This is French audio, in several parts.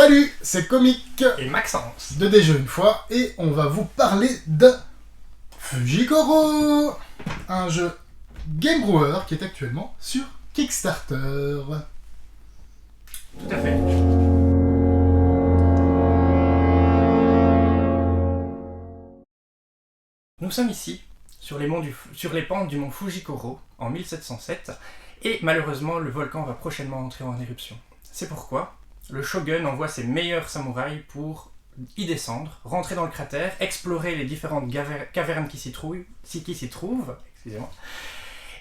Salut, c'est Comique et Maxence. de Des Jeux une fois et on va vous parler de Fujikoro, un jeu Game Brewer qui est actuellement sur Kickstarter. Tout à fait. Nous sommes ici, sur les pentes du mont Fujikoro, en 1707, et malheureusement le volcan va prochainement entrer en éruption. C'est pourquoi le shogun envoie ses meilleurs samouraïs pour y descendre, rentrer dans le cratère, explorer les différentes cavernes qui s'y trouvent, excusez-moi,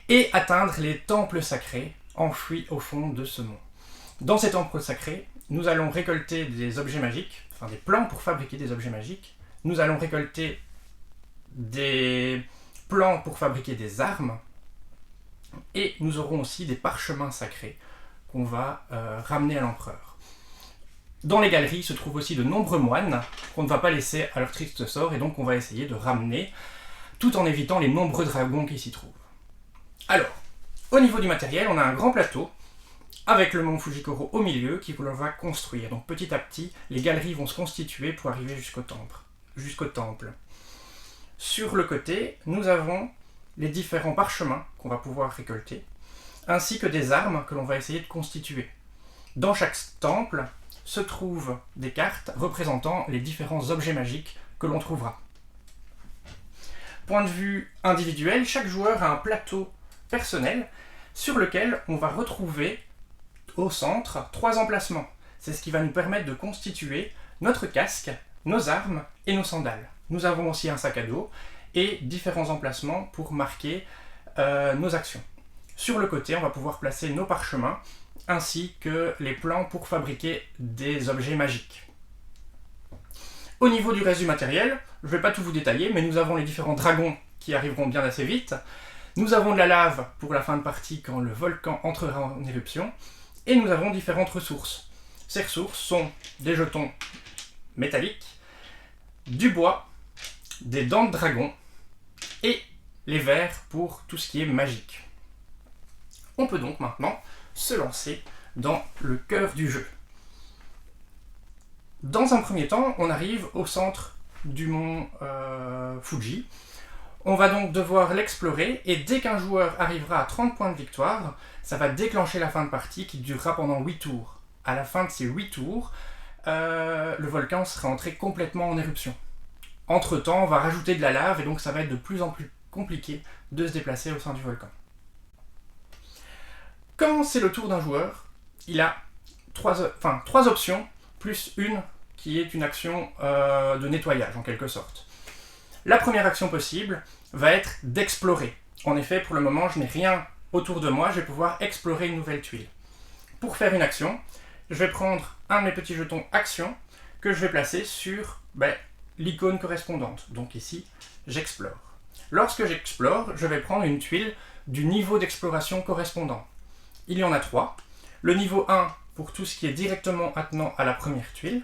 et atteindre les temples sacrés enfouis au fond de ce mont. Dans ces temples sacrés, nous allons récolter des objets magiques, enfin des plans pour fabriquer des objets magiques. Nous allons récolter des plans pour fabriquer des armes. Et nous aurons aussi des parchemins sacrés qu'on va ramener à l'empereur. Dans les galeries se trouvent aussi de nombreux moines qu'on ne va pas laisser à leur triste sort et donc on va essayer de ramener tout en évitant les nombreux dragons qui s'y trouvent. Alors, au niveau du matériel, on a un grand plateau avec le mont Fujikoro au milieu qui va construire. Donc petit à petit, les galeries vont se constituer pour arriver jusqu'au temple. Sur le côté, nous avons les différents parchemins qu'on va pouvoir récolter, ainsi que des armes que l'on va essayer de constituer. Dans chaque temple se trouvent des cartes représentant les différents objets magiques que l'on trouvera. Point de vue individuel, chaque joueur a un plateau personnel sur lequel on va retrouver au centre 3 emplacements. C'est ce qui va nous permettre de constituer notre casque, nos armes et nos sandales. Nous avons aussi un sac à dos et différents emplacements pour marquer nos actions. Sur le côté, on va pouvoir placer nos parchemins ainsi que les plans pour fabriquer des objets magiques. Au niveau du reste du matériel, je ne vais pas tout vous détailler, mais nous avons les différents dragons qui arriveront bien assez vite. Nous avons de la lave pour la fin de partie quand le volcan entrera en éruption. Et nous avons différentes ressources. Ces ressources sont des jetons métalliques, du bois, des dents de dragon et les vers pour tout ce qui est magique. On peut donc maintenant se lancer dans le cœur du jeu. Dans un premier temps, on arrive au centre du mont Fuji. On va donc devoir l'explorer et dès qu'un joueur arrivera à 30 points de victoire, ça va déclencher la fin de partie qui durera pendant 8 tours. À la fin de ces 8 tours, le volcan sera entré complètement en éruption. Entre temps, on va rajouter de la lave et donc ça va être de plus en plus compliqué de se déplacer au sein du volcan. Quand c'est le tour d'un joueur, il a 3 options, plus une qui est une action de nettoyage en quelque sorte. La première action possible va être d'explorer. En effet, pour le moment, je n'ai rien autour de moi, je vais pouvoir explorer une nouvelle tuile. Pour faire une action, je vais prendre un de mes petits jetons action que je vais placer sur l'icône correspondante. Donc ici, j'explore. Lorsque j'explore, je vais prendre une tuile du niveau d'exploration correspondant. Il y en a 3. Le niveau 1 pour tout ce qui est directement attenant à la première tuile,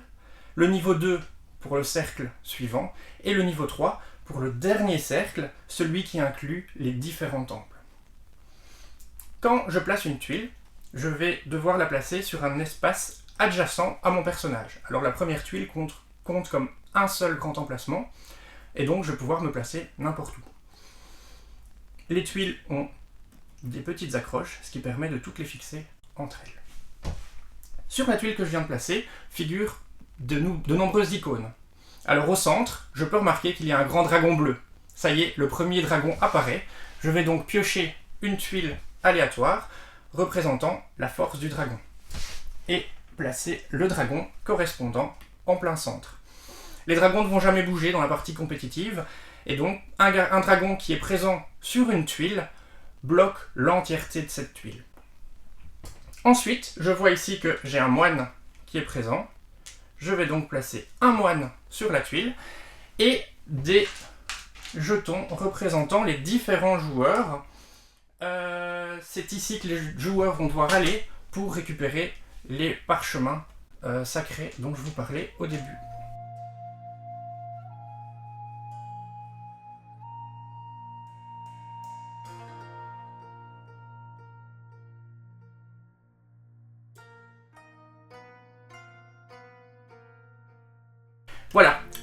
le niveau 2 pour le cercle suivant, et le niveau 3 pour le dernier cercle, celui qui inclut les différents temples. Quand je place une tuile, je vais devoir la placer sur un espace adjacent à mon personnage. Alors la première tuile compte comme un seul grand emplacement, et donc je vais pouvoir me placer n'importe où. Les tuiles ont des petites accroches, ce qui permet de toutes les fixer entre elles. Sur la tuile que je viens de placer, figurent de nombreuses icônes. Alors au centre, je peux remarquer qu'il y a un grand dragon bleu. Ça y est, le premier dragon apparaît. Je vais donc piocher une tuile aléatoire représentant la force du dragon. Et placer le dragon correspondant en plein centre. Les dragons ne vont jamais bouger dans la partie compétitive, et donc un dragon qui est présent sur une tuile bloque l'entièreté de cette tuile. Ensuite, je vois ici que j'ai un moine qui est présent. Je vais donc placer un moine sur la tuile et des jetons représentant les différents joueurs. C'est ici que les joueurs vont devoir aller pour récupérer les parchemins sacrés dont je vous parlais au début.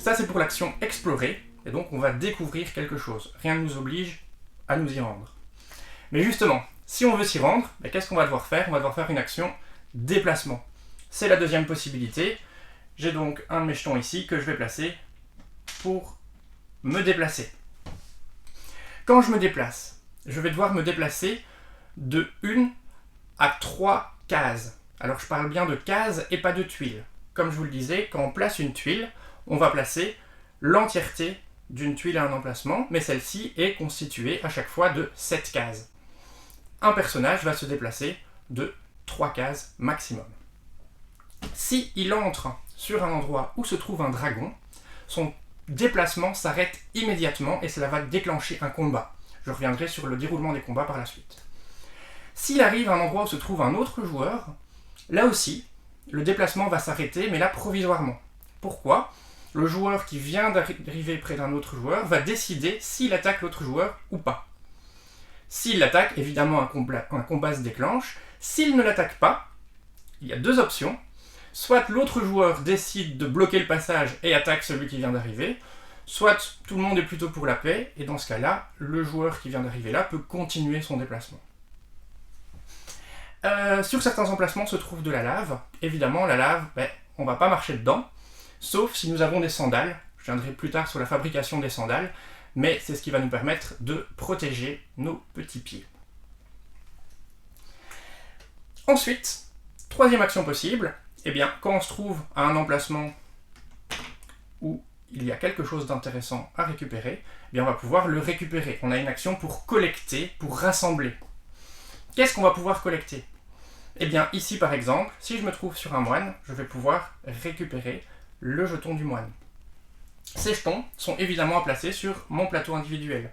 Ça, c'est pour l'action explorer, et donc on va découvrir quelque chose. Rien ne nous oblige à nous y rendre. Mais justement, si on veut s'y rendre, qu'est-ce qu'on va devoir faire? On va devoir faire une action déplacement. C'est la deuxième possibilité. J'ai donc un de mes jetons ici que je vais placer pour me déplacer. Quand je me déplace, je vais devoir me déplacer de 1 à 3 cases. Alors je parle bien de cases et pas de tuiles. Comme je vous le disais, quand on place une tuile, on va placer l'entièreté d'une tuile à un emplacement, mais celle-ci est constituée à chaque fois de 7 cases. Un personnage va se déplacer de 3 cases maximum. Si il entre sur un endroit où se trouve un dragon, son déplacement s'arrête immédiatement et cela va déclencher un combat. Je reviendrai sur le déroulement des combats par la suite. S'il arrive à un endroit où se trouve un autre joueur, là aussi, le déplacement va s'arrêter, mais là provisoirement. Pourquoi? Le joueur qui vient d'arriver près d'un autre joueur va décider s'il attaque l'autre joueur ou pas. S'il l'attaque, évidemment un combat se déclenche. S'il ne l'attaque pas, il y a deux options. Soit l'autre joueur décide de bloquer le passage et attaque celui qui vient d'arriver, soit tout le monde est plutôt pour la paix, et dans ce cas-là, le joueur qui vient d'arriver là peut continuer son déplacement. Sur certains emplacements se trouve de la lave. Évidemment, la lave, on ne va pas marcher dedans, sauf si nous avons des sandales. Je viendrai plus tard sur la fabrication des sandales, mais c'est ce qui va nous permettre de protéger nos petits pieds. Ensuite, troisième action possible, quand on se trouve à un emplacement où il y a quelque chose d'intéressant à récupérer, on va pouvoir le récupérer. On a une action pour collecter, pour rassembler. Qu'est-ce qu'on va pouvoir collecter? Ici par exemple, si je me trouve sur un moine, je vais pouvoir récupérer le jeton du moine. Ces jetons sont évidemment à placer sur mon plateau individuel.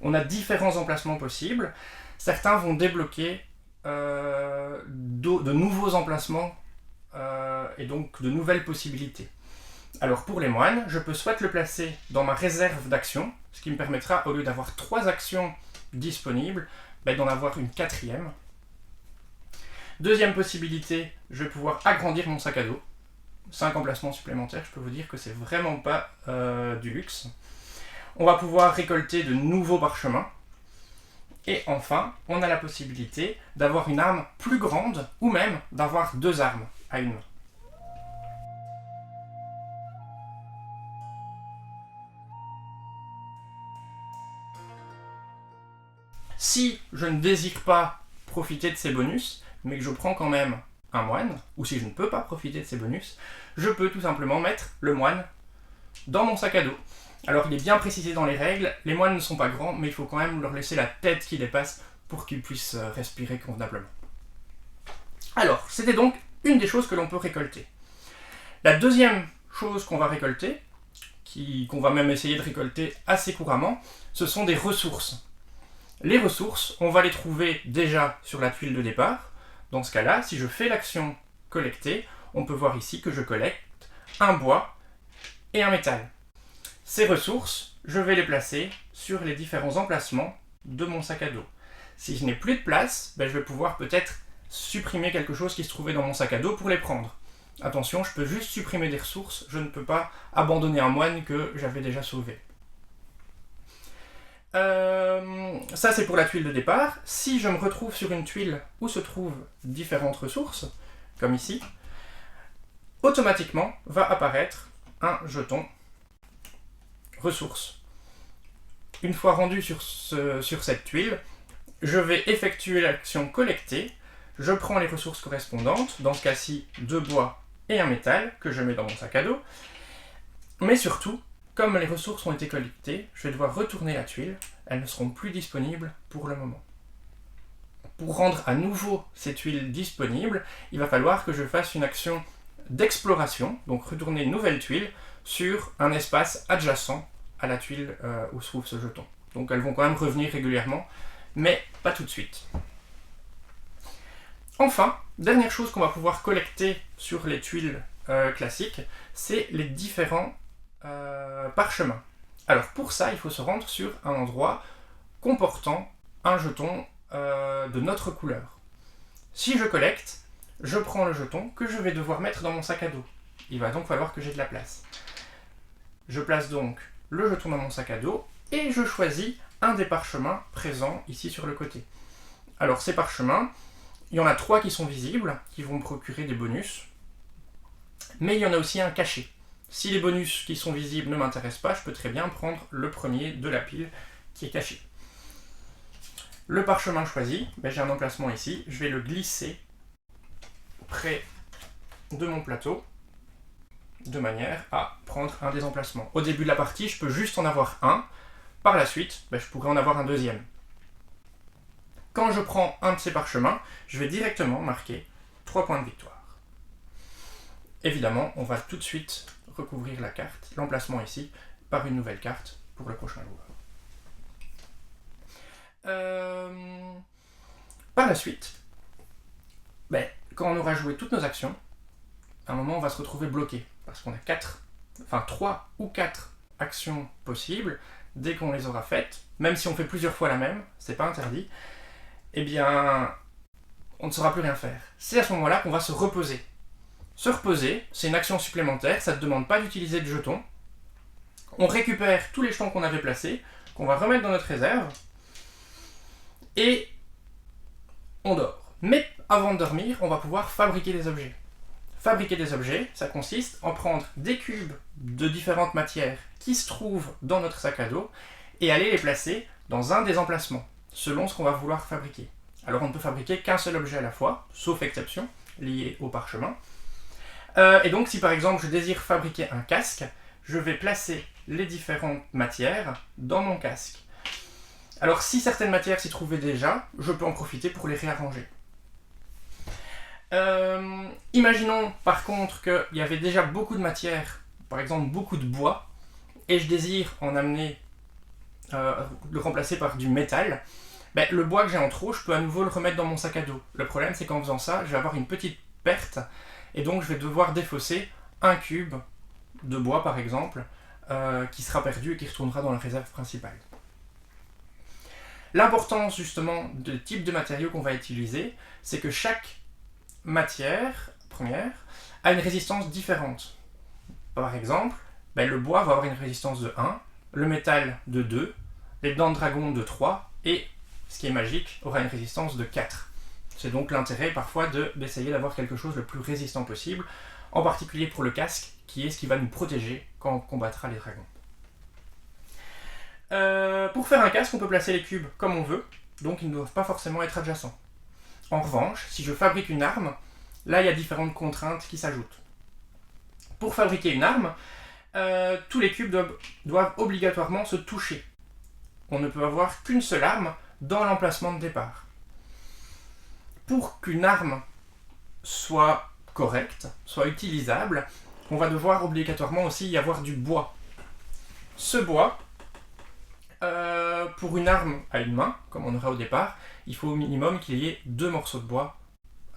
On a différents emplacements possibles. Certains vont débloquer de nouveaux emplacements et donc de nouvelles possibilités. Alors pour les moines, je peux soit le placer dans ma réserve d'actions, ce qui me permettra, au lieu d'avoir 3 actions disponibles, d'en avoir une 4e. Deuxième possibilité, je vais pouvoir agrandir mon sac à dos. 5 emplacements supplémentaires, je peux vous dire que c'est vraiment pas du luxe. On va pouvoir récolter de nouveaux parchemins. Et enfin, on a la possibilité d'avoir une arme plus grande, ou même d'avoir 2 armes à une main. Si je ne désire pas profiter de ces bonus, mais que je prends quand même un moine, ou si je ne peux pas profiter de ces bonus, je peux tout simplement mettre le moine dans mon sac à dos. Alors il est bien précisé dans les règles, les moines ne sont pas grands, mais il faut quand même leur laisser la tête qui dépasse pour qu'ils puissent respirer convenablement. Alors, c'était donc une des choses que l'on peut récolter. La deuxième chose qu'on va récolter, qu'on va même essayer de récolter assez couramment, ce sont des ressources. Les ressources, on va les trouver déjà sur la tuile de départ. Dans ce cas-là, si je fais l'action collecter, on peut voir ici que je collecte un bois et un métal. Ces ressources, je vais les placer sur les différents emplacements de mon sac à dos. Si je n'ai plus de place, je vais pouvoir peut-être supprimer quelque chose qui se trouvait dans mon sac à dos pour les prendre. Attention, je peux juste supprimer des ressources, je ne peux pas abandonner un moine que j'avais déjà sauvé. Ça c'est pour la tuile de départ. Si je me retrouve sur une tuile où se trouvent différentes ressources, comme ici, automatiquement va apparaître un jeton ressources. Une fois rendu sur cette tuile, je vais effectuer l'action collecter, je prends les ressources correspondantes, dans ce cas-ci 2 bois et un métal que je mets dans mon sac à dos, mais surtout, comme les ressources ont été collectées, je vais devoir retourner la tuile, elles ne seront plus disponibles pour le moment. Pour rendre à nouveau ces tuiles disponibles, il va falloir que je fasse une action d'exploration, donc retourner une nouvelle tuile sur un espace adjacent à la tuile où se trouve ce jeton. Donc elles vont quand même revenir régulièrement, mais pas tout de suite. Enfin, dernière chose qu'on va pouvoir collecter sur les tuiles classiques, c'est les différents parchemins. Alors pour ça, il faut se rendre sur un endroit comportant un jeton de notre couleur. Si je collecte, je prends le jeton que je vais devoir mettre dans mon sac à dos. Il va donc falloir que j'ai de la place. Je place donc le jeton dans mon sac à dos et je choisis un des parchemins présents ici sur le côté. Alors ces parchemins, il y en a 3 qui sont visibles, qui vont me procurer des bonus, mais il y en a aussi un caché. Si les bonus qui sont visibles ne m'intéressent pas, je peux très bien prendre le premier de la pile qui est caché. Le parchemin choisi, j'ai un emplacement ici, je vais le glisser près de mon plateau, de manière à prendre un des emplacements. Au début de la partie, je peux juste en avoir un, par la suite, je pourrais en avoir un deuxième. Quand je prends un de ces parchemins, je vais directement marquer 3 points de victoire. Évidemment, on va tout de suite recouvrir la carte, l'emplacement ici, par une nouvelle carte pour le prochain joueur. Par la suite, quand on aura joué toutes nos actions, à un moment on va se retrouver bloqué, parce qu'on a 3 ou 4 actions possibles. Dès qu'on les aura faites, même si on fait plusieurs fois la même, c'est pas interdit, eh bien, on ne saura plus rien faire. C'est à ce moment-là qu'on va se reposer. Se reposer, c'est une action supplémentaire, ça ne demande pas d'utiliser de jetons. On récupère tous les jetons qu'on avait placés, qu'on va remettre dans notre réserve, et on dort. Mais avant de dormir, on va pouvoir fabriquer des objets. Fabriquer des objets, ça consiste en prendre des cubes de différentes matières qui se trouvent dans notre sac à dos et aller les placer dans un des emplacements, selon ce qu'on va vouloir fabriquer. Alors on ne peut fabriquer qu'un seul objet à la fois, sauf exception, liée au parchemin. Et donc si par exemple je désire fabriquer un casque, je vais placer les différentes matières dans mon casque. Alors si certaines matières s'y trouvaient déjà, je peux en profiter pour les réarranger. Imaginons par contre qu'il y avait déjà beaucoup de matière, par exemple beaucoup de bois, et je désire en amener, le remplacer par du métal. Le bois que j'ai en trop, je peux à nouveau le remettre dans mon sac à dos. Le problème c'est qu'en faisant ça, je vais avoir une petite perte, et donc je vais devoir défausser un cube de bois par exemple, qui sera perdu et qui retournera dans la réserve principale. L'importance justement du type de matériaux qu'on va utiliser, c'est que chaque matière première a une résistance différente. Par exemple, le bois va avoir une résistance de 1, le métal de 2, les dents de dragon de 3, et, ce qui est magique, aura une résistance de 4. C'est donc l'intérêt parfois d'essayer d'avoir quelque chose le plus résistant possible, en particulier pour le casque, qui est ce qui va nous protéger quand on combattra les dragons. Pour faire un casque, on peut placer les cubes comme on veut, donc ils ne doivent pas forcément être adjacents. En revanche, si je fabrique une arme, là il y a différentes contraintes qui s'ajoutent. Pour fabriquer une arme, tous les cubes doivent obligatoirement se toucher. On ne peut avoir qu'une seule arme dans l'emplacement de départ. Pour qu'une arme soit correcte, soit utilisable, on va devoir obligatoirement aussi y avoir du bois. Ce bois, pour une arme à une main, comme on aura au départ, il faut au minimum qu'il y ait 2 morceaux de bois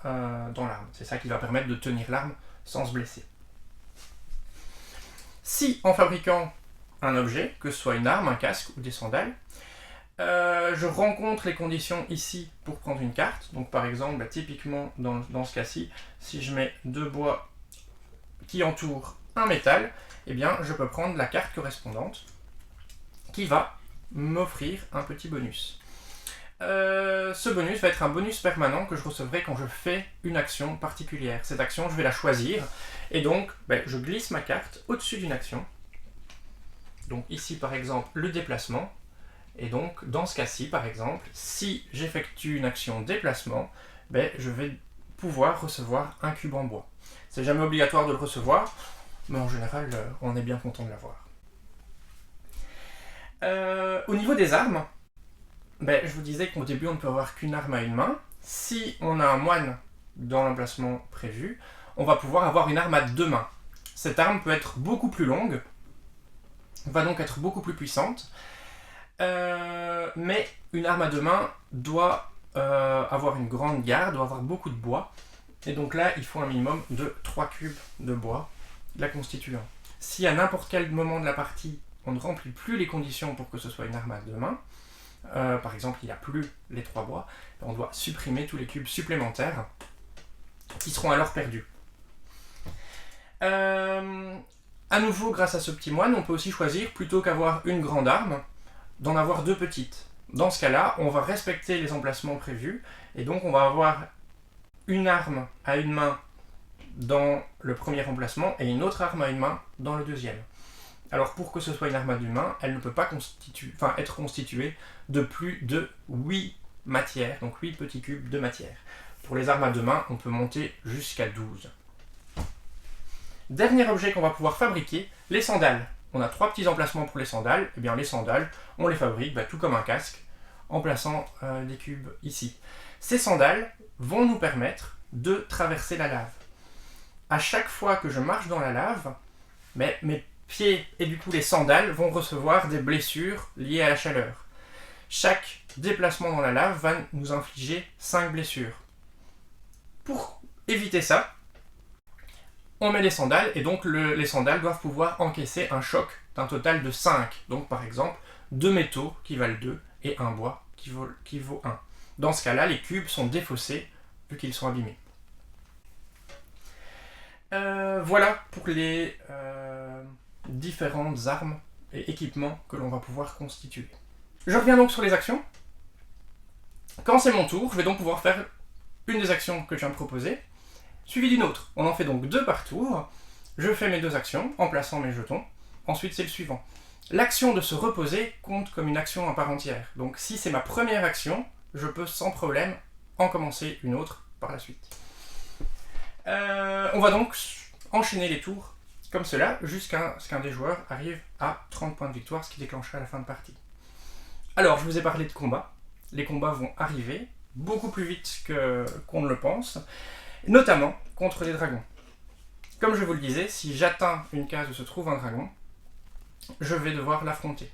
dans l'arme. C'est ça qui va permettre de tenir l'arme sans se blesser. Si en fabriquant un objet, que ce soit une arme, un casque ou des sandales, je rencontre les conditions ici pour prendre une carte, donc par exemple, typiquement dans ce cas-ci, si je mets 2 bois qui entourent un métal, eh bien je peux prendre la carte correspondante qui va m'offrir un petit bonus. Ce bonus va être un bonus permanent que je recevrai quand je fais une action particulière. Cette action, je vais la choisir, et donc je glisse ma carte au-dessus d'une action. Donc ici par exemple le déplacement, et donc dans ce cas-ci par exemple, si j'effectue une action déplacement, je vais pouvoir recevoir un cube en bois. C'est jamais obligatoire de le recevoir, mais en général on est bien content de l'avoir. Au niveau des armes, je vous disais qu'au début on ne peut avoir qu'une arme à une main. Si on a un moine dans l'emplacement prévu, on va pouvoir avoir une arme à 2 mains. Cette arme peut être beaucoup plus longue, va donc être beaucoup plus puissante, mais une arme à 2 mains doit avoir une grande garde, doit avoir beaucoup de bois, et donc là il faut un minimum de 3 cubes de bois la constituant. Si à n'importe quel moment de la partie on ne remplit plus les conditions pour que ce soit une arme à 2 mains, par exemple il n'y a plus les 3 bois, on doit supprimer tous les cubes supplémentaires qui seront alors perdus. À nouveau, grâce à ce petit moine, on peut aussi choisir, plutôt qu'avoir une grande arme, d'en avoir deux petites. Dans ce cas-là, on va respecter les emplacements prévus, et donc on va avoir une arme à une main dans le premier emplacement, et une autre arme à une main dans le deuxième. Alors pour que ce soit une arme à une main, elle ne peut pas être constituée de plus de 8 matières, donc 8 petits cubes de matière. Pour les armes à deux mains, on peut monter jusqu'à 12. Dernier objet qu'on va pouvoir fabriquer, les sandales. On a 3 petits emplacements pour les sandales. Et bien les sandales, on les fabrique tout comme un casque, en plaçant les cubes ici. Ces sandales vont nous permettre de traverser la lave. À chaque fois que je marche dans la lave, mes pieds et du coup les sandales vont recevoir des blessures liées à la chaleur. Chaque déplacement dans la lave va nous infliger 5 blessures. Pour éviter ça, on met les sandales et donc les sandales doivent pouvoir encaisser un choc d'un total de 5. Donc par exemple, 2 métaux qui valent 2 et un bois qui vaut 1. Dans ce cas-là, les cubes sont défaussés vu qu'ils sont abîmés. Voilà pour les différentes armes et équipements que l'on va pouvoir constituer. Je reviens donc sur les actions. Quand c'est mon tour, je vais donc pouvoir faire une des actions que je viens de proposer, suivie d'une autre. On en fait donc 2 par tour. Je fais mes 2 actions en plaçant mes jetons. Ensuite, c'est le suivant. L'action de se reposer compte comme une action à part entière. Donc si c'est ma première action, je peux sans problème en commencer une autre par la suite. On va donc enchaîner les tours comme cela jusqu'à ce qu'un des joueurs arrive à 30 points de victoire, ce qui déclenchera la fin de partie. Alors, je vous ai parlé de combat. Les combats vont arriver beaucoup plus vite qu'on ne le pense, notamment contre les dragons. Comme je vous le disais, si j'atteins une case où se trouve un dragon, je vais devoir l'affronter.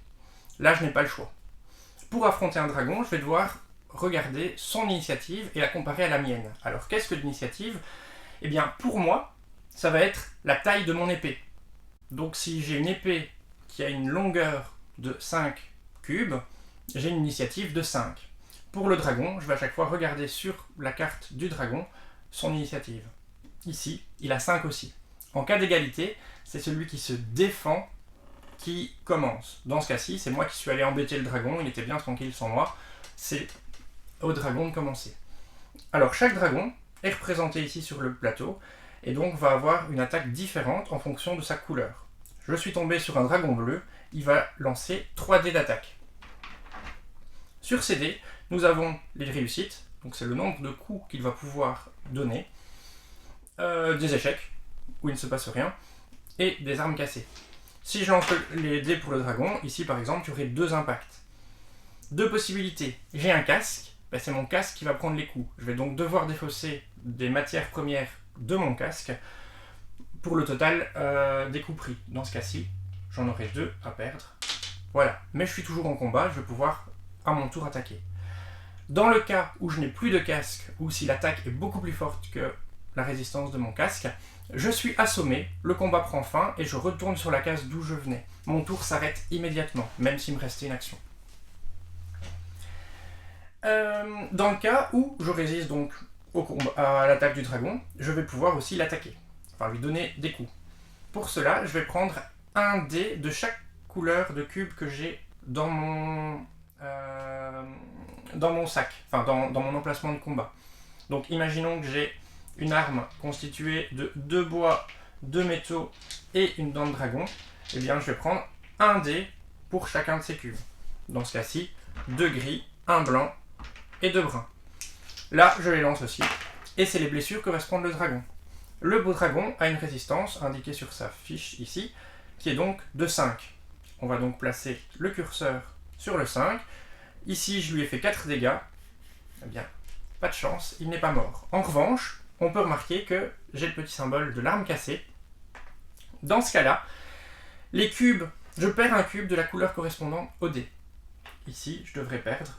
Là, je n'ai pas le choix. Pour affronter un dragon, je vais devoir regarder son initiative et la comparer à la mienne. Alors, qu'est-ce que l'initiative ? Eh bien, pour moi, ça va être la taille de mon épée. Donc, si j'ai une épée qui a une longueur de 5 cubes, j'ai une initiative de 5. Pour le dragon, je vais à chaque fois regarder sur la carte du dragon son initiative. Ici, il a 5 aussi. En cas d'égalité, c'est celui qui se défend qui commence. Dans ce cas-ci, c'est moi qui suis allé embêter le dragon, il était bien tranquille sans moi. C'est au dragon de commencer. Alors, chaque dragon est représenté ici sur le plateau, et donc va avoir une attaque différente en fonction de sa couleur. Je suis tombé sur un dragon bleu, il va lancer 3 dés d'attaque. Sur ces dés, nous avons les réussites, donc c'est le nombre de coups qu'il va pouvoir donner, des échecs, où il ne se passe rien, et des armes cassées. Si je lance les dés pour le dragon, ici par exemple, il y aurait 2 impacts. 2 possibilités. J'ai un casque, c'est mon casque qui va prendre les coups. Je vais donc devoir défausser des matières premières de mon casque pour le total des coups pris. Dans ce cas-ci, j'en aurai 2 à perdre. Voilà. Mais je suis toujours en combat, je vais pouvoir à mon tour attaquer. Dans le cas où je n'ai plus de casque, ou si l'attaque est beaucoup plus forte que la résistance de mon casque, je suis assommé, le combat prend fin et je retourne sur la case d'où je venais. Mon tour s'arrête immédiatement, même s'il me restait une action. Dans le cas où je résiste donc à l'attaque du dragon, je vais pouvoir aussi l'attaquer, enfin lui donner des coups. Pour cela, je vais prendre un dé de chaque couleur de cube que j'ai dans mon sac, enfin dans mon emplacement de combat. Donc imaginons que j'ai une arme constituée de 2 bois, 2 métaux et une dent de dragon. Eh bien, je vais prendre un dé pour chacun de ces cubes. Dans ce cas-ci, 2 gris, 1 blanc et 2 bruns. Là, je les lance aussi. Et c'est les blessures que va se prendre le dragon. Le beau dragon a une résistance indiquée sur sa fiche ici, qui est donc de 5. On va donc placer le curseur sur le 5. Ici, je lui ai fait 4 dégâts. Eh bien, pas de chance, il n'est pas mort. En revanche, on peut remarquer que j'ai le petit symbole de l'arme cassée. Dans ce cas-là, les cubes, je perds un cube de la couleur correspondant au dé. Ici, je devrais perdre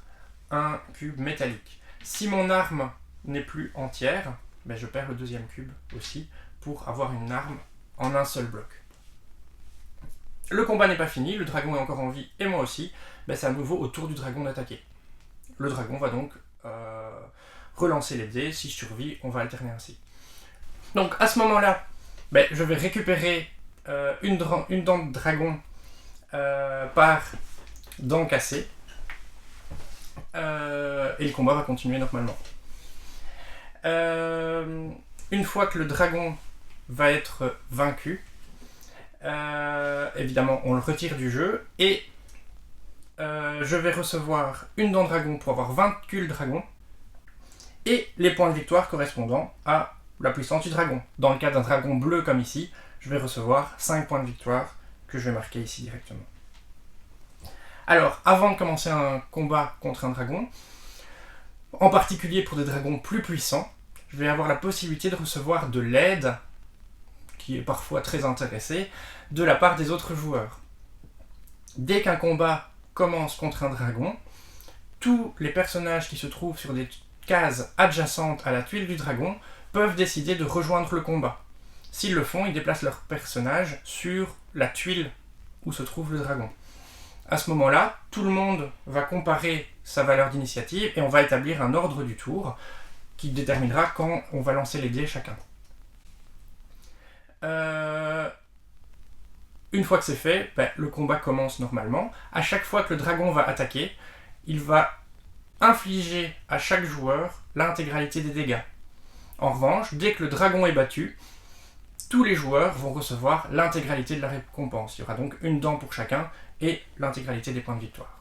un cube métallique. Si mon arme n'est plus entière, je perds le deuxième cube aussi pour avoir une arme en un seul bloc. Le combat n'est pas fini, le dragon est encore en vie et moi aussi. C'est à nouveau au tour du dragon d'attaquer. Le dragon va donc relancer les dés, si je survis, on va alterner ainsi. Donc à ce moment-là, je vais récupérer une dent de dragon par dent cassée. Et le combat va continuer normalement. Une fois que le dragon va être vaincu, évidemment on le retire du jeu et je vais recevoir une dent de dragon pour avoir vaincu le dragon et les points de victoire correspondant à la puissance du dragon. Dans le cas d'un dragon bleu comme ici, je vais recevoir 5 points de victoire que je vais marquer ici directement. Alors, avant de commencer un combat contre un dragon, en particulier pour des dragons plus puissants, je vais avoir la possibilité de recevoir de l'aide, qui est parfois très intéressée, de la part des autres joueurs. Dès qu'un combat commence contre un dragon, tous les personnages qui se trouvent sur des cases adjacentes à la tuile du dragon peuvent décider de rejoindre le combat. S'ils le font, ils déplacent leur personnage sur la tuile où se trouve le dragon. À ce moment-là, tout le monde va comparer sa valeur d'initiative et on va établir un ordre du tour qui déterminera quand on va lancer les dés chacun. Une fois que c'est fait, le combat commence normalement. À chaque fois que le dragon va attaquer, il va infliger à chaque joueur l'intégralité des dégâts. En revanche, dès que le dragon est battu, tous les joueurs vont recevoir l'intégralité de la récompense. Il y aura donc une dent pour chacun et l'intégralité des points de victoire.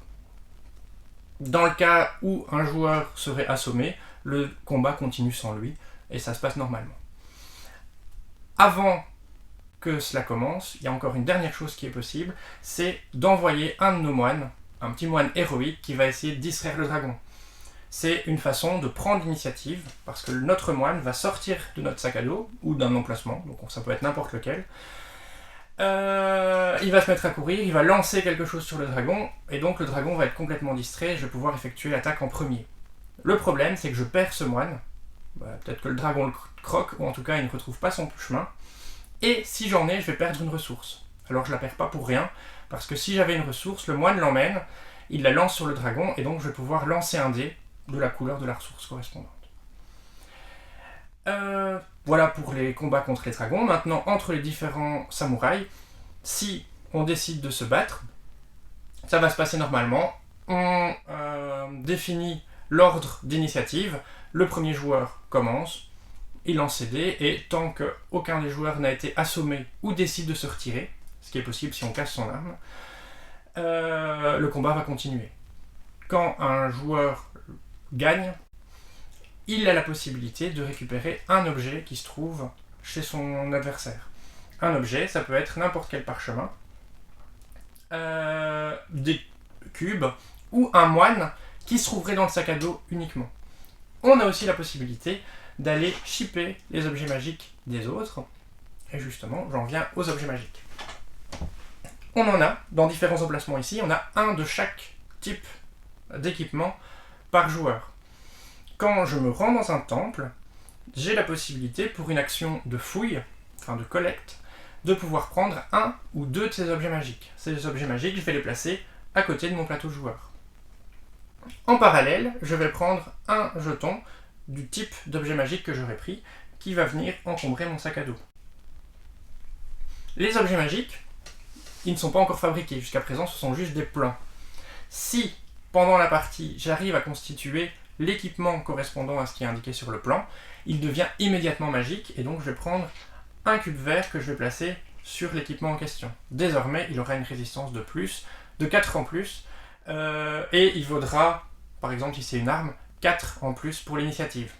Dans le cas où un joueur serait assommé, le combat continue sans lui et ça se passe normalement. Avant que cela commence, il y a encore une dernière chose qui est possible, c'est d'envoyer un de nos moines, un petit moine héroïque qui va essayer de distraire le dragon. C'est une façon de prendre l'initiative, parce que notre moine va sortir de notre sac à dos, ou d'un emplacement, donc ça peut être n'importe lequel. Il va se mettre à courir, il va lancer quelque chose sur le dragon, et donc le dragon va être complètement distrait, et je vais pouvoir effectuer l'attaque en premier. Le problème, c'est que je perds ce moine, peut-être que le dragon le croque, ou en tout cas il ne retrouve pas son chemin, et si j'en ai, je vais perdre une ressource. Alors je la perds pas pour rien, parce que si j'avais une ressource, le moine l'emmène, il la lance sur le dragon, et donc je vais pouvoir lancer un dé de la couleur de la ressource correspondante. Voilà pour les combats contre les dragons. Maintenant, entre les différents samouraïs, si on décide de se battre, ça va se passer normalement. On définit l'ordre d'initiative. Le premier joueur commence, il lance ses dés, et tant qu'aucun des joueurs n'a été assommé ou décide de se retirer, ce qui est possible si on casse son arme, le combat va continuer. Quand un joueur gagne, il a la possibilité de récupérer un objet qui se trouve chez son adversaire. Un objet, ça peut être n'importe quel parchemin, des cubes ou un moine qui se trouverait dans le sac à dos uniquement. On a aussi la possibilité d'aller shipper les objets magiques des autres, et justement, j'en viens aux objets magiques. On en a dans différents emplacements ici, on a un de chaque type d'équipement par joueur. Quand je me rends dans un temple, j'ai la possibilité, pour une action de fouille, enfin de collecte, de pouvoir prendre un ou deux de ces objets magiques. Ces objets magiques, je vais les placer à côté de mon plateau de joueur. En parallèle, je vais prendre un jeton du type d'objet magique que j'aurais pris, qui va venir encombrer mon sac à dos. Les objets magiques, ils ne sont pas encore fabriqués. Jusqu'à présent, ce sont juste des plans. Si, pendant la partie, j'arrive à constituer l'équipement correspondant à ce qui est indiqué sur le plan, il devient immédiatement magique, et donc je vais prendre un cube vert que je vais placer sur l'équipement en question. Désormais, il aura une résistance de plus, de 4 en plus, et il vaudra, par exemple si c'est une arme, 4 en plus pour l'initiative.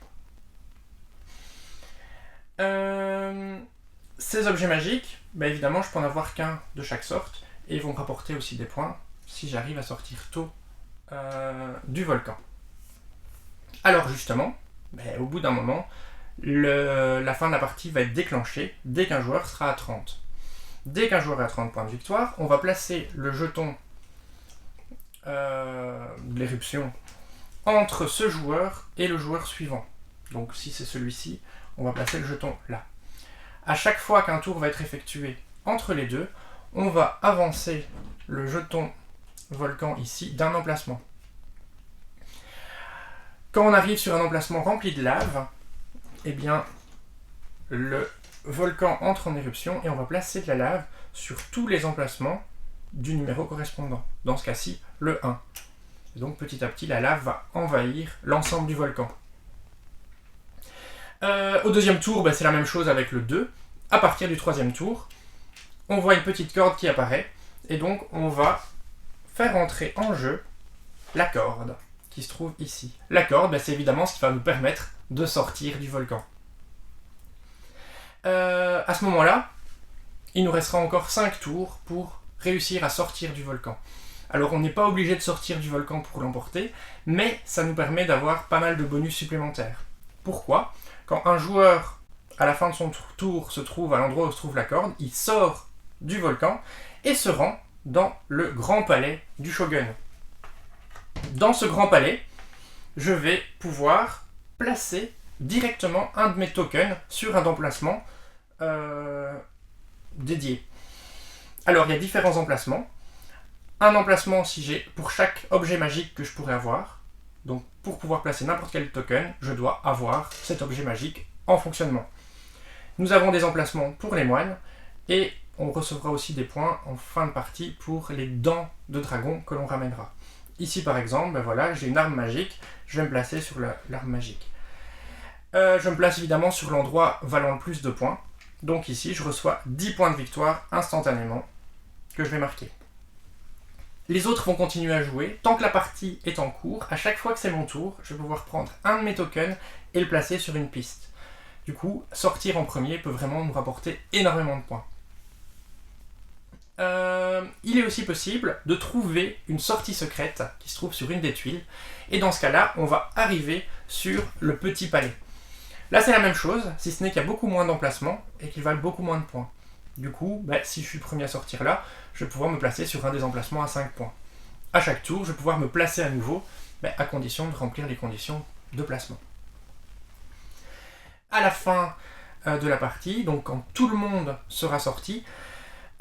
Ces objets magiques, évidemment je peux en avoir qu'un de chaque sorte, et ils vont me rapporter aussi des points si j'arrive à sortir tôt du volcan. Alors justement, au bout d'un moment, la fin de la partie va être déclenchée dès qu'un joueur sera à 30. Dès qu'un joueur est à 30 points de victoire, on va placer le jeton de l'éruption entre ce joueur et le joueur suivant. Donc si c'est celui-ci, on va placer le jeton là. À chaque fois qu'un tour va être effectué entre les deux, on va avancer le jeton volcan ici d'un emplacement. Quand on arrive sur un emplacement rempli de lave, eh bien, le volcan entre en éruption et on va placer de la lave sur tous les emplacements du numéro correspondant. Dans ce cas-ci, le 1. Et donc petit à petit, la lave va envahir l'ensemble du volcan. Au deuxième tour, c'est la même chose avec le 2. À partir du troisième tour, on voit une petite corde qui apparaît. Et donc, on va faire entrer en jeu la corde qui se trouve ici. La corde, c'est évidemment ce qui va nous permettre de sortir du volcan. À ce moment-là, il nous restera encore 5 tours pour réussir à sortir du volcan. Alors on n'est pas obligé de sortir du volcan pour l'emporter, mais ça nous permet d'avoir pas mal de bonus supplémentaires. Pourquoi ? Quand un joueur, à la fin de son tour, se trouve à l'endroit où se trouve la corde, il sort du volcan et se rend dans le grand palais du shogun. Dans ce grand palais, je vais pouvoir placer directement un de mes tokens sur un emplacement dédié. Alors il y a différents emplacements. Un emplacement si j'ai pour chaque objet magique que je pourrais avoir. Donc pour pouvoir placer n'importe quel token, je dois avoir cet objet magique en fonctionnement. Nous avons des emplacements pour les moines et on recevra aussi des points en fin de partie pour les dents de dragon que l'on ramènera. Ici par exemple, voilà, j'ai une arme magique, je vais me placer sur l'arme magique. Je me place évidemment sur l'endroit valant le plus de points. Donc ici, je reçois 10 points de victoire instantanément que je vais marquer. Les autres vont continuer à jouer. Tant que la partie est en cours, à chaque fois que c'est mon tour, je vais pouvoir prendre un de mes tokens et le placer sur une piste. Du coup, sortir en premier peut vraiment nous rapporter énormément de points. Il est aussi possible de trouver une sortie secrète qui se trouve sur une des tuiles. Et dans ce cas-là, on va arriver sur le petit palais. Là, c'est la même chose, si ce n'est qu'il y a beaucoup moins d'emplacements et qu'ils valent beaucoup moins de points. Du coup, si je suis le premier à sortir là, je vais pouvoir me placer sur un des emplacements à 5 points. À chaque tour, je vais pouvoir me placer à nouveau, à condition de remplir les conditions de placement. À la fin de la partie, donc quand tout le monde sera sorti,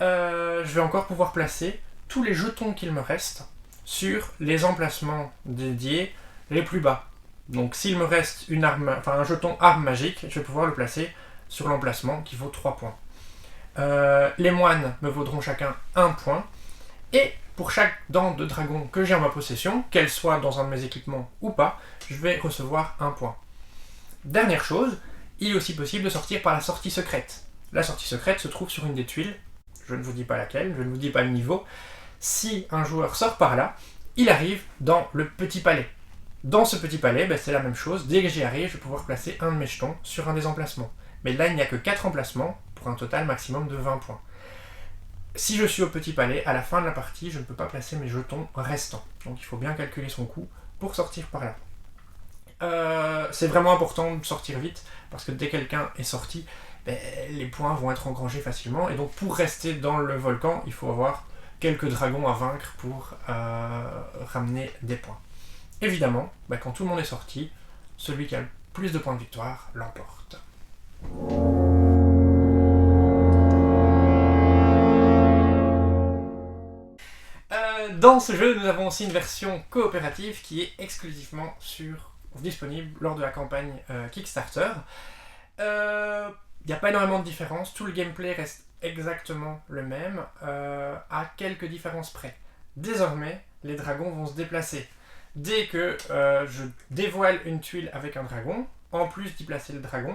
je vais encore pouvoir placer tous les jetons qu'il me reste sur les emplacements dédiés les plus bas. Donc s'il me reste un jeton arme magique, je vais pouvoir le placer sur l'emplacement qui vaut 3 points. Les moines me vaudront chacun 1 point. Et pour chaque dent de dragon que j'ai en ma possession, qu'elle soit dans un de mes équipements ou pas, je vais recevoir 1 point. Dernière chose, il est aussi possible de sortir par la sortie secrète. La sortie secrète se trouve sur une des tuiles. Je ne vous dis pas laquelle, je ne vous dis pas le niveau. Si un joueur sort par là, il arrive dans le petit palais. Dans ce petit palais, c'est la même chose. Dès que j'y arrive, je vais pouvoir placer un de mes jetons sur un des emplacements. Mais là, il n'y a que 4 emplacements pour un total maximum de 20 points. Si je suis au petit palais, à la fin de la partie, je ne peux pas placer mes jetons restants. Donc il faut bien calculer son coût pour sortir par là. C'est vraiment important de sortir vite, parce que dès que quelqu'un est sorti, les points vont être engrangés facilement. Et donc pour rester dans le volcan, il faut avoir quelques dragons à vaincre pour ramener des points. Évidemment, quand tout le monde est sorti, celui qui a le plus de points de victoire l'emporte. Dans ce jeu, nous avons aussi une version coopérative qui est exclusivement disponible lors de la campagne Kickstarter. Il n'y a pas énormément de différence, tout le gameplay reste exactement le même, à quelques différences près. Désormais, les dragons vont se déplacer. Dès que je dévoile une tuile avec un dragon, en plus d'y placer le dragon,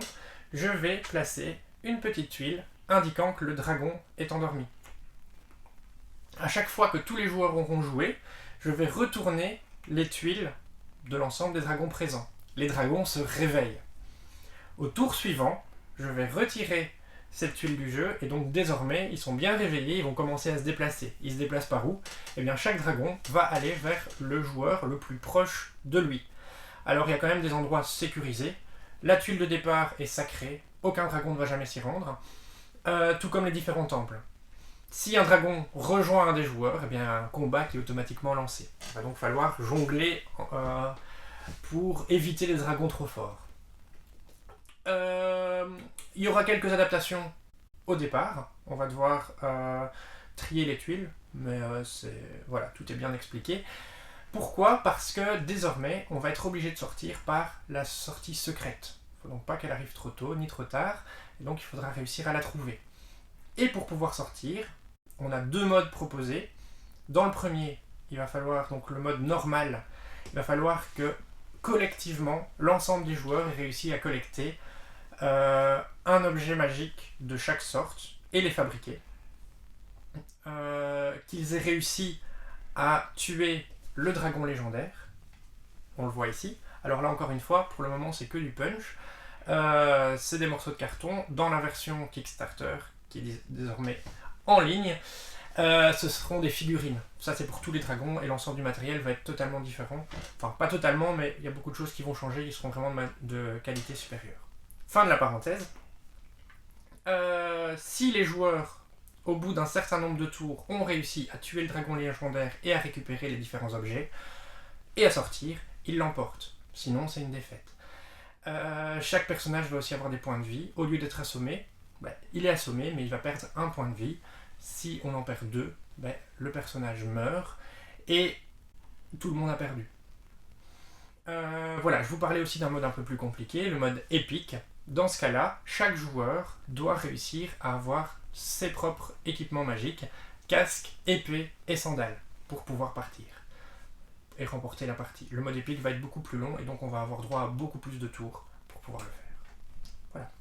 je vais placer une petite tuile indiquant que le dragon est endormi. À chaque fois que tous les joueurs auront joué, je vais retourner les tuiles de l'ensemble des dragons présents. Les dragons se réveillent. Au tour suivant, je vais retirer cette tuile du jeu et donc désormais ils sont bien réveillés, ils vont commencer à se déplacer. Ils se déplacent par où ? Chaque dragon va aller vers le joueur le plus proche de lui. Alors il y a quand même des endroits sécurisés. La tuile de départ est sacrée, aucun dragon ne va jamais s'y rendre, tout comme les différents temples. Si un dragon rejoint un des joueurs, il y a un combat qui est automatiquement lancé. Il va donc falloir jongler pour éviter les dragons trop forts. Il y aura quelques adaptations au départ. On va devoir trier les tuiles, mais voilà, tout est bien expliqué. Pourquoi ? Parce que désormais, on va être obligé de sortir par la sortie secrète. Il ne faut donc pas qu'elle arrive trop tôt ni trop tard, et donc il faudra réussir à la trouver. Et pour pouvoir sortir, on a 2 modes proposés. Dans le premier, il va falloir, donc le mode normal, il va falloir que collectivement, l'ensemble des joueurs ait réussi à collecter un objet magique de chaque sorte et les fabriquer. Qu'ils aient réussi à tuer le dragon légendaire, on le voit ici. Alors là encore une fois, pour le moment c'est que du punch. C'est des morceaux de carton. Dans la version Kickstarter, qui est désormais en ligne, ce seront des figurines. Ça c'est pour tous les dragons et l'ensemble du matériel va être totalement différent. Enfin pas totalement, mais il y a beaucoup de choses qui vont changer, ils seront vraiment de qualité supérieure. Fin de la parenthèse. Si les joueurs, au bout d'un certain nombre de tours, ont réussi à tuer le dragon légendaire et à récupérer les différents objets, et à sortir, ils l'emportent. Sinon, c'est une défaite. Chaque personnage va aussi avoir des points de vie. Au lieu d'être assommé, il est assommé, mais il va perdre 1 point de vie. Si on en perd 2, le personnage meurt, et tout le monde a perdu. Voilà, je vous parlais aussi d'un mode un peu plus compliqué, le mode épique. Dans ce cas-là, chaque joueur doit réussir à avoir ses propres équipements magiques, casque, épée et sandales, pour pouvoir partir et remporter la partie. Le mode épique va être beaucoup plus long et donc on va avoir droit à beaucoup plus de tours pour pouvoir le faire. Voilà.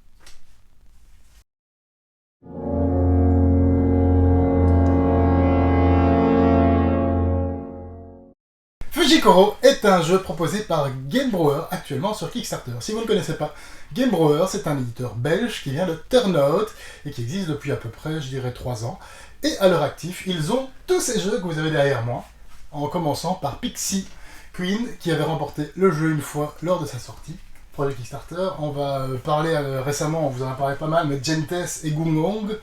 Fujikoro est un jeu proposé par Game Brewer actuellement sur Kickstarter. Si vous ne le connaissez pas, Game Brewer c'est un éditeur belge qui vient de Turnhout et qui existe depuis à peu près, je dirais, 3 ans. Et à leur actif, ils ont tous ces jeux que vous avez derrière moi, en commençant par Pixie Queen qui avait remporté le jeu une fois lors de sa sortie. Projet Kickstarter, on va parler récemment, on vous en a parlé pas mal, mais Gentes et Gungong,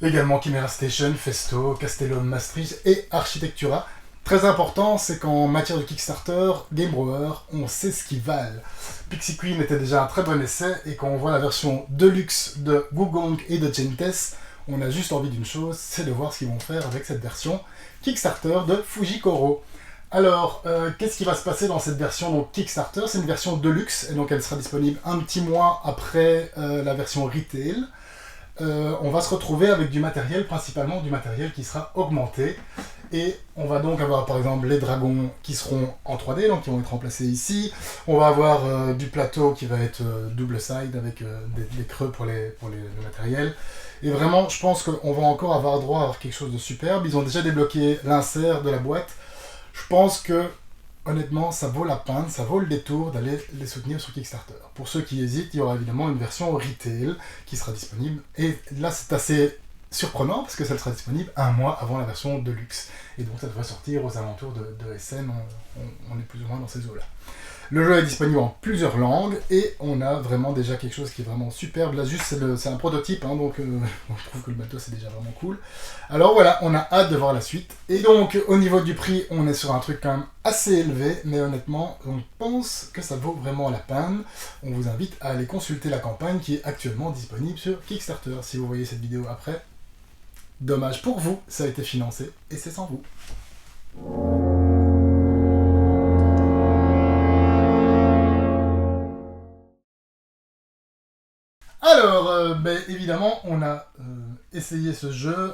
également Chimera Station, Festo, Castellum Maastricht et Architectura. Très important, c'est qu'en matière de Kickstarter, Game Brewer, on sait ce qu'ils valent. Pixie Queen était déjà un très bon essai, et quand on voit la version Deluxe de Gugong et de Gentes, on a juste envie d'une chose, c'est de voir ce qu'ils vont faire avec cette version Kickstarter de Fujikoro. Alors, qu'est-ce qui va se passer dans cette version donc, Kickstarter? C'est une version Deluxe, et donc elle sera disponible un petit mois après la version Retail. On va se retrouver avec du matériel, principalement du matériel qui sera augmenté. Et on va donc avoir par exemple les dragons qui seront en 3D, donc qui vont être remplacés ici. On va avoir du plateau qui va être double side avec des creux pour le matériel. Et vraiment, je pense qu'on va encore avoir droit à avoir quelque chose de superbe. Ils ont déjà débloqué l'insert de la boîte. Je pense que, honnêtement, ça vaut la peine, ça vaut le détour d'aller les soutenir sur Kickstarter. Pour ceux qui hésitent, il y aura évidemment une version retail qui sera disponible. Et là, c'est assez surprenant parce que ça sera disponible 1 mois avant la version Deluxe. Et donc ça devrait sortir aux alentours de SN, on est plus ou moins dans ces eaux-là. Le jeu est disponible en plusieurs langues et on a vraiment déjà quelque chose qui est vraiment superbe. Là juste c'est un prototype, hein, donc on trouve que le bateau c'est déjà vraiment cool. Alors voilà, on a hâte de voir la suite. Et donc au niveau du prix, on est sur un truc quand même assez élevé, mais honnêtement, on pense que ça vaut vraiment la peine. On vous invite à aller consulter la campagne qui est actuellement disponible sur Kickstarter. Si vous voyez cette vidéo après, dommage pour vous, ça a été financé et c'est sans vous. Alors, évidemment, on a essayé ce jeu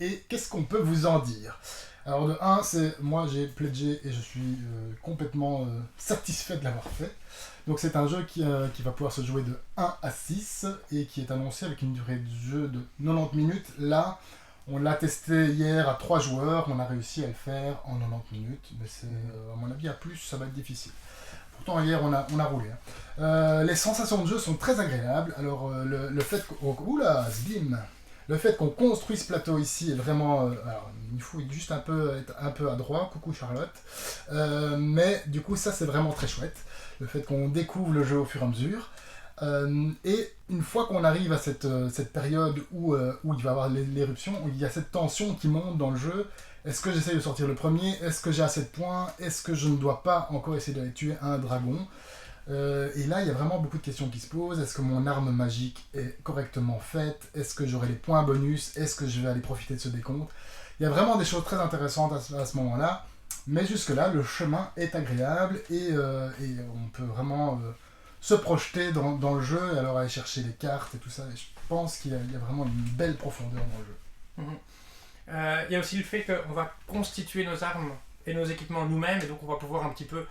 et qu'est-ce qu'on peut vous en dire? Alors de 1, c'est moi j'ai pledgé et je suis complètement satisfait de l'avoir fait. Donc c'est un jeu qui va pouvoir se jouer de 1 à 6 et qui est annoncé avec une durée de jeu de 90 minutes. Là, on l'a testé hier à 3 joueurs, on a réussi à le faire en 90 minutes, mais c'est, à mon avis à plus ça va être difficile. Pourtant hier on a roulé. Hein. Les sensations de jeu sont très agréables. Alors le fait oula, bim. Le fait qu'on construise ce plateau ici est vraiment... alors, il faut juste être un peu adroit, coucou Charlotte. Mais du coup, ça c'est vraiment très chouette. Le fait qu'on découvre le jeu au fur et à mesure. Et une fois qu'on arrive à cette période où il va y avoir l'éruption, où il y a cette tension qui monte dans le jeu. Est-ce que j'essaye de sortir le premier? Est-ce que j'ai assez de points? Est-ce que je ne dois pas encore essayer d'aller tuer un dragon? Et là, il y a vraiment beaucoup de questions qui se posent. Est-ce que mon arme magique est correctement faite? Est-ce que j'aurai les points bonus? Est-ce que je vais aller profiter de ce décompte? Il y a vraiment des choses très intéressantes à ce moment-là. Mais jusque-là, le chemin est agréable et on peut vraiment se projeter dans le jeu, et alors aller chercher les cartes et tout ça. Et je pense qu'il y a vraiment une belle profondeur dans le jeu. Il y a aussi le fait qu'on va constituer nos armes et nos équipements nous-mêmes, et donc on va pouvoir un petit peu...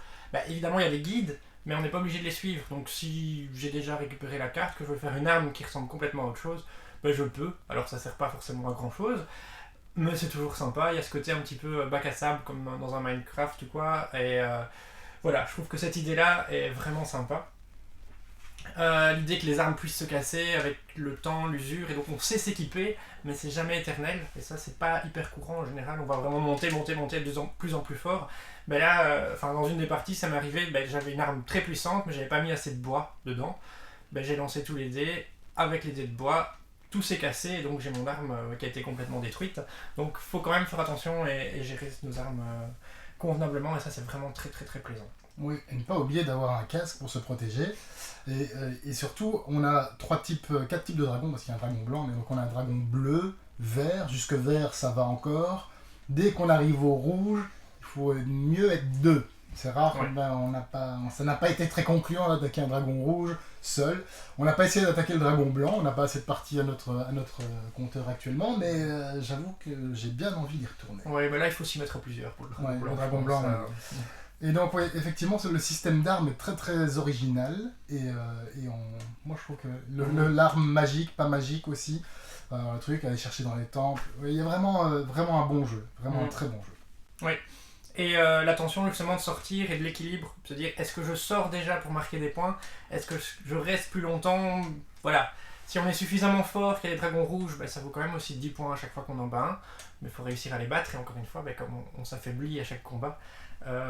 évidemment, il y a des guides, mais on n'est pas obligé de les suivre. Donc si j'ai déjà récupéré la carte, que je veux faire une arme qui ressemble complètement à autre chose, je peux. Alors ça sert pas forcément à grand chose, mais c'est toujours sympa. Il y a ce côté un petit peu bac à sable comme dans un Minecraft ou quoi. Et voilà, je trouve que cette idée-là est vraiment sympa. L'idée que les armes puissent se casser avec le temps, l'usure, et donc on sait s'équiper, mais c'est jamais éternel. Et ça, c'est pas hyper courant en général. On va vraiment monter de plus en plus fort. Là, dans une des parties, ça m'est arrivé, j'avais une arme très puissante, mais j'avais pas mis assez de bois dedans. J'ai lancé tous les dés. Avec les dés de bois, tout s'est cassé, et donc j'ai mon arme qui a été complètement détruite. Donc faut quand même faire attention et gérer nos armes convenablement, et ça c'est vraiment très très très plaisant. Oui, et ne pas oublier d'avoir un casque pour se protéger. Et surtout, on a 4 types de dragons, parce qu'il y a un dragon blanc, mais donc on a un dragon bleu, vert, jusque vert ça va encore. Dès qu'on arrive au rouge, il faut mieux être 2. C'est rare, ouais. Ça n'a pas été très concluant d'attaquer un dragon rouge seul. On n'a pas essayé d'attaquer le dragon blanc, on n'a pas assez de parties à notre compteur actuellement, mais j'avoue que j'ai bien envie d'y retourner. Oui, mais là il faut s'y mettre à plusieurs pour le dragon blanc. Le dragon blanc, ça... Et donc, effectivement, le système d'armes est très très original. Moi, je trouve que l'arme magique, pas magique aussi, le truc, aller chercher dans les temples, il y a vraiment un bon jeu, vraiment un très bon jeu. Oui. Et l'attention justement de sortir et de l'équilibre, se dire est-ce que je sors déjà pour marquer des points, est-ce que je reste plus longtemps, voilà. Si on est suffisamment fort qu'il y a des dragons rouges, ça vaut quand même aussi 10 points à chaque fois qu'on en bat un, mais il faut réussir à les battre, et encore une fois, comme on s'affaiblit à chaque combat,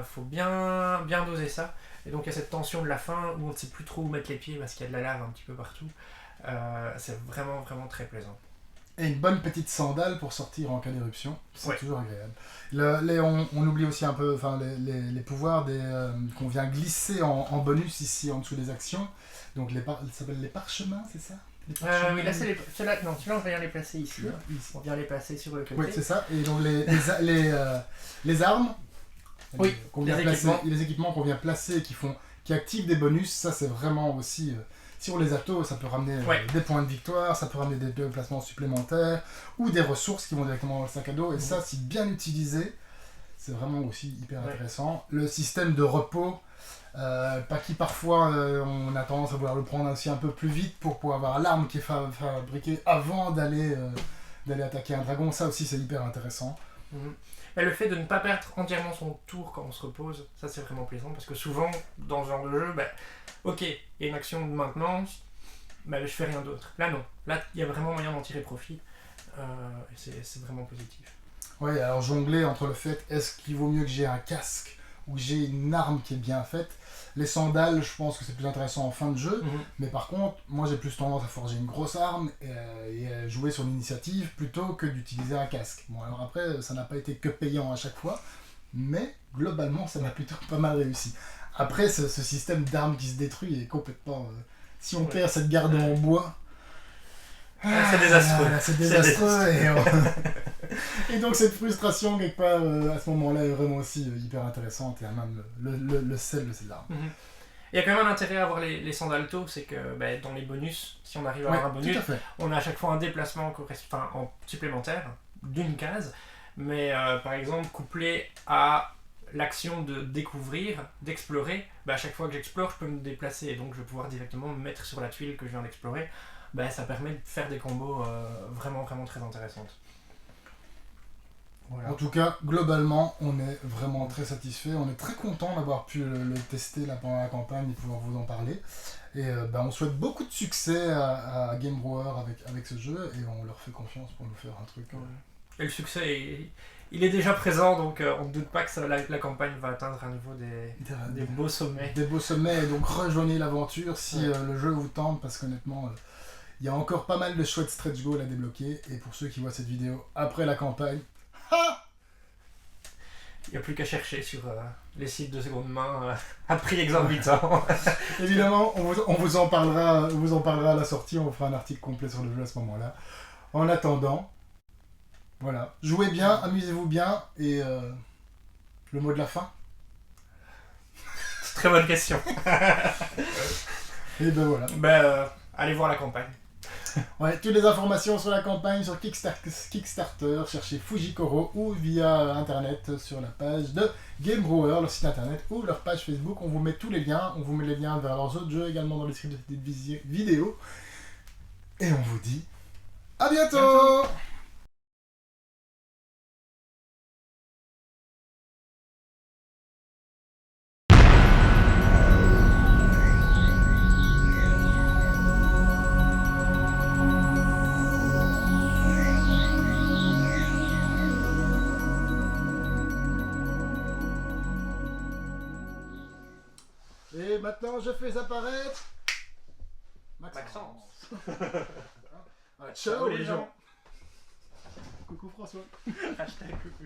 faut bien doser ça. Et donc il y a cette tension de la fin où on ne sait plus trop où mettre les pieds parce qu'il y a de la lave un petit peu partout. C'est vraiment vraiment très plaisant. Et une bonne petite sandale pour sortir en cas d'éruption, c'est toujours agréable. On oublie aussi un peu les pouvoirs qu'on vient glisser en bonus ici en dessous des actions. Donc ça s'appelle les parchemins, c'est ça? Oui, là c'est ceux-là on vient les placer ici. On vient les placer sur le côté. Oui, c'est ça. Et donc les armes, les équipements qu'on vient placer qui activent des bonus, ça c'est vraiment aussi... si on les atos, ça peut ramener des points de victoire, ça peut ramener des déplacements supplémentaires, ou des ressources qui vont directement dans le sac à dos, et ça, si bien utilisé, c'est vraiment aussi hyper intéressant. Le système de repos, parfois on a tendance à vouloir le prendre aussi un peu plus vite pour pouvoir avoir l'arme qui est fabriquée avant d'aller attaquer un dragon, ça aussi c'est hyper intéressant. Le fait de ne pas perdre entièrement son tour quand on se repose, ça c'est vraiment plaisant, parce que souvent dans ce genre de jeu, ok, il y a une action de maintenance, je fais rien d'autre. Là non, là il y a vraiment moyen d'en tirer profit, et c'est vraiment positif. Oui, alors jongler entre le fait, est-ce qu'il vaut mieux que j'ai un casque ou que j'ai une arme qui est bien faite. Les sandales, je pense que c'est plus intéressant en fin de jeu, mais par contre, moi j'ai plus tendance à forger une grosse arme et à jouer sur l'initiative plutôt que d'utiliser un casque. Bon, alors après, ça n'a pas été que payant à chaque fois, mais globalement, ça m'a plutôt pas mal réussi. Après, ce système d'armes qui se détruit est complètement... si on perd cette garde en bois... c'est désastreux. C'est désastreux. Et donc cette frustration, quelque part, à ce moment-là, est vraiment aussi hyper intéressante, et même le sel de ces armes. Il y a quand même un intérêt à avoir les sandaltos, c'est que dans les bonus, si on arrive à avoir un bonus, on a à chaque fois un déplacement en supplémentaire d'une case, mais par exemple, couplé à l'action de découvrir, d'explorer, à chaque fois que j'explore, je peux me déplacer, et donc je vais pouvoir directement me mettre sur la tuile que je viens d'explorer. Ça permet de faire des combos vraiment vraiment très intéressantes. Voilà. En tout cas, globalement, on est vraiment très satisfait. On est très content d'avoir pu le tester là pendant la campagne et pouvoir vous en parler. Et on souhaite beaucoup de succès à Game Brewer avec ce jeu, et on leur fait confiance pour nous faire un truc. Et le succès, il est déjà présent, donc on ne doute pas que la campagne va atteindre à nouveau des beaux sommets. Des beaux sommets, et donc rejoignez l'aventure si le jeu vous tente, parce qu'honnêtement... il y a encore pas mal de chouettes stretch goals à débloquer, et pour ceux qui voient cette vidéo après la campagne, il n'y a plus qu'à chercher sur les sites de seconde main à prix exorbitant. Évidemment, on vous en parlera à la sortie, on fera un article complet sur le jeu à ce moment-là. En attendant, voilà, jouez bien, amusez-vous bien, et le mot de la fin ? Très bonne question. Et ben voilà. Allez voir la campagne. Ouais, toutes les informations sur la campagne sur Kickstarter, cherchez Fujikoro ou via internet sur la page de Game Brewer, leur site internet ou leur page Facebook. On vous met tous les liens, on vous met les liens vers leurs autres jeux également dans les description de cette vidéo. Et on vous dit à bientôt. Et maintenant, je fais apparaître Maxence. Ciao les gens. Coucou François. Hashtag coucou.